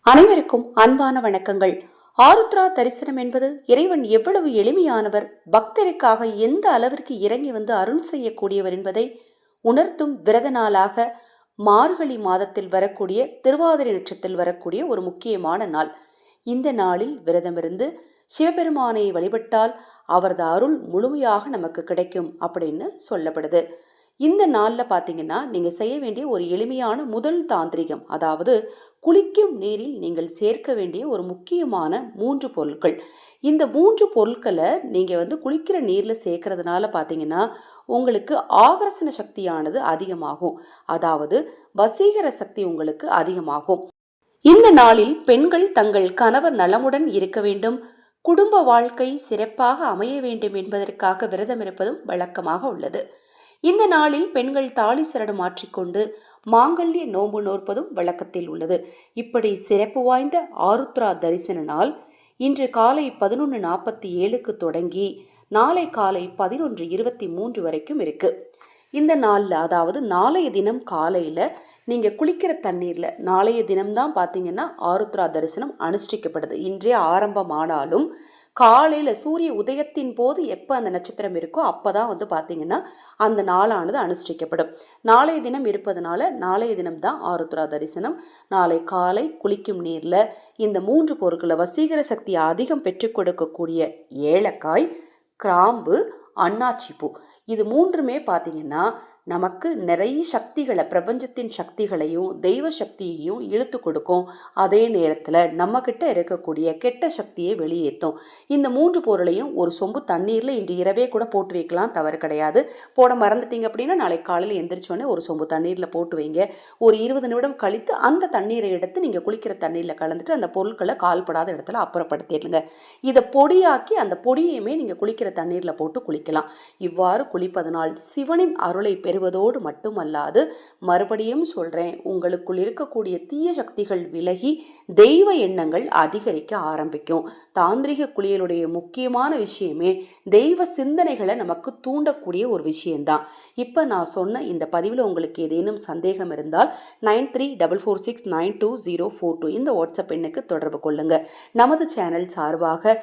அனைவருக்கும் அன்பான வணக்கங்கள். ஆருத்ரா தரிசனம் என்பது இறைவன் எவ்வளவு எளிமையானவர், பக்தருக்காக எந்த அளவிற்கு இறங்கி வந்து அருள் செய்யக்கூடியவர் என்பதை உணர்த்தும் விரத நாளாக மார்கழி மாதத்தில் வரக்கூடிய திருவாதிரை நட்சத்திரத்தில் வரக்கூடிய ஒரு முக்கியமான நாள். இந்த நாளில் விரதமிருந்து சிவபெருமானை வழிபட்டால் அவரது அருள் முழுமையாக நமக்கு கிடைக்கும் அப்படின்னு சொல்லப்படுது. இந்த நாளில் பார்த்தீங்கன்னா நீங்கள் செய்ய வேண்டிய ஒரு எளிமையான முதல் தாந்திரிகம், அதாவது குளிக்கும் நீரில் நீங்கள் சேர்க்க வேண்டிய ஒரு முக்கியமான 3 பொருட்கள். இந்த 3 பொருட்களை நீங்கள் வந்து குளிக்கிற நீரில் சேர்க்கறதுனால பார்த்தீங்கன்னா உங்களுக்கு ஆகர்ஷண சக்தியானது அதிகமாகும், அதாவது வசீகர சக்தி உங்களுக்கு அதிகமாகும். இந்த நாளில் பெண்கள் தங்கள் கணவர் நலமுடன் இருக்க வேண்டும், குடும்ப வாழ்க்கை சிறப்பாக அமைய வேண்டும் என்பதற்காக விரதம் இருப்பதும் வழக்கமாக உள்ளது. இந்த நாளில் பெண்கள் தாலி சரடு மாற்றிக்கொண்டு மாங்கல்ய நோன்பு நோற்பதும் வழக்கத்தில் உள்ளது. இப்படி சிறப்பு வாய்ந்த ஆருத்ரா தரிசன நாள் இன்று காலை 11:47க்கு தொடங்கி நாளை காலை 11:23 வரைக்கும் இருக்கு. இந்த நாளில், அதாவது நாளைய தினம் காலையில் நீங்கள் குளிக்கிற தண்ணீரில் நாளைய தினம்தான் பார்த்தீங்கன்னா ஆருத்ரா தரிசனம் அனுஷ்டிக்கப்படுது. இன்றே ஆரம்பமானாலும் காலையில் சூரிய உதயத்தின் போது எப்போ அந்த நட்சத்திரம் இருக்கோ அப்போ தான் வந்து பார்த்தீங்கன்னா அந்த நாளானது அனுஷ்டிக்கப்படும். நாளைய தினம் இருப்பதனால நாளைய தினம்தான் ஆருத்ரா தரிசனம். நாளை காலை குளிக்கும் நீரில் இந்த 3 பொருட்களை, வசீகர சக்தியை அதிகம் பெற்றுக் கொடுக்கக்கூடிய ஏலக்காய், கிராம்பு, அன்னாச்சிப்பூ, இது 3மே பார்த்தீங்கன்னா நமக்கு நிறைய சக்திகளை, பிரபஞ்சத்தின் சக்திகளையும் தெய்வ சக்தியையும் இழுத்து கொடுக்கும். அதே நேரத்தில் நம்மக்கிட்ட இருக்கக்கூடிய கெட்ட சக்தியை வெளியேற்றும். இந்த 3 பொருளையும் ஒரு சொம்பு தண்ணீரில் இன்று இரவே கூட போட்டு வைக்கலாம், தவறு கிடையாது. போட மறந்துட்டீங்க அப்படின்னா நாளை காலையில் எந்திரிச்சோடனே ஒரு சொம்பு தண்ணீரில் போட்டு வைங்க. ஒரு 20 நிமிடம் கழித்து அந்த தண்ணீரை எடுத்து நீங்கள் குளிக்கிற தண்ணீரில் கலந்துட்டு அந்த பொருட்களை கால்படாத இடத்துல அப்புறப்படுத்திடுங்க. இதை பொடியாக்கி அந்த பொடியுமே நீங்கள் குளிக்கிற தண்ணீரில் போட்டு குளிக்கலாம். இவ்வாறு குளிப்பதனால் சிவனின் அருளை பெறுவதோடு மட்டுமல்லாது, மறுபடியும் சொல்றேன், உங்களுக்குள் இருக்கக்கூடிய தீய சக்திகள் விலகி தெய்வ எண்ணங்கள் அதிகரிக்க ஆரம்பிக்கும். தாந்திரிக குளியலுடைய முக்கியமான விஷயமே தெய்வ சிந்தனைகளை நமக்கு தூண்டக்கூடிய ஒரு விஷயம்தான். இப்போ நான் சொன்ன இந்த பதிவில் உங்களுக்கு ஏதேனும் சந்தேகம் இருந்தால் 9344692042 இந்த வாட்ஸ்அப் எண்ணுக்கு தொடர்பு கொள்ளுங்க. நமது சேனல் சார்பாக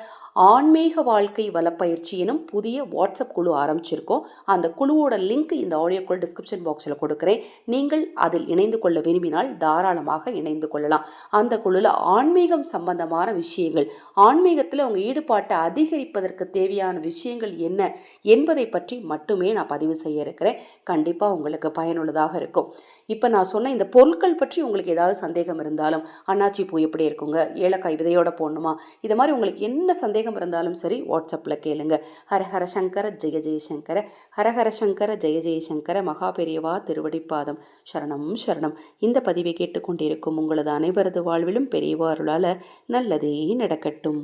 ஆன்மீக வாழ்க்கை வளப்பயிற்சி எனும் புதிய வாட்ஸ்அப் குழு ஆரம்பிச்சிருக்கோம். அந்த குழுவோட லிங்க் இந்த ஆடியோக்குள் டிஸ்கிரிப்ஷன் பாக்ஸில் கொடுக்குறேன். நீங்கள் அதில் இணைந்து கொள்ள விரும்பினால் தாராளமாக இணைந்து கொள்ளலாம். அந்த குழுவில் ஆன்மீகம் சம்பந்தமான விஷயங்கள், ஆன்மீகத்தில் உங்கள் ஈடுபாட்டை அதிகரிப்பதற்கு தேவையான விஷயங்கள் என்ன என்பதை பற்றி மட்டுமே நான் பதிவு செய்ய இருக்கிறேன். கண்டிப்பாக உங்களுக்கு பயனுள்ளதாக இருக்கும். இப்போ நான் சொன்ன இந்த பொருட்கள் பற்றி உங்களுக்கு ஏதாவது சந்தேகம் இருந்தாலும், அன்னாச்சி பூ எப்படி இருக்குங்க, ஏலக்காய் விதையோட போடணுமா, இது மாதிரி உங்களுக்கு என்ன சந்தேகம் இருந்தாலும் சரி வாட்ஸ்அப்பில் கேளுங்க. ஹரஹர சங்கர ஜெய ஜெயசங்கர, ஹரஹர சங்கர ஜெய ஜெயசங்கர, மகா பெரியவா திருவடிப்பாதம் சரணம் சரணம். இந்த பதிவை கேட்டுக்கொண்டிருக்கும் உங்களது அனைவரது வாழ்விலும் பெரியவா அருளால் நல்லதே நடக்கட்டும்.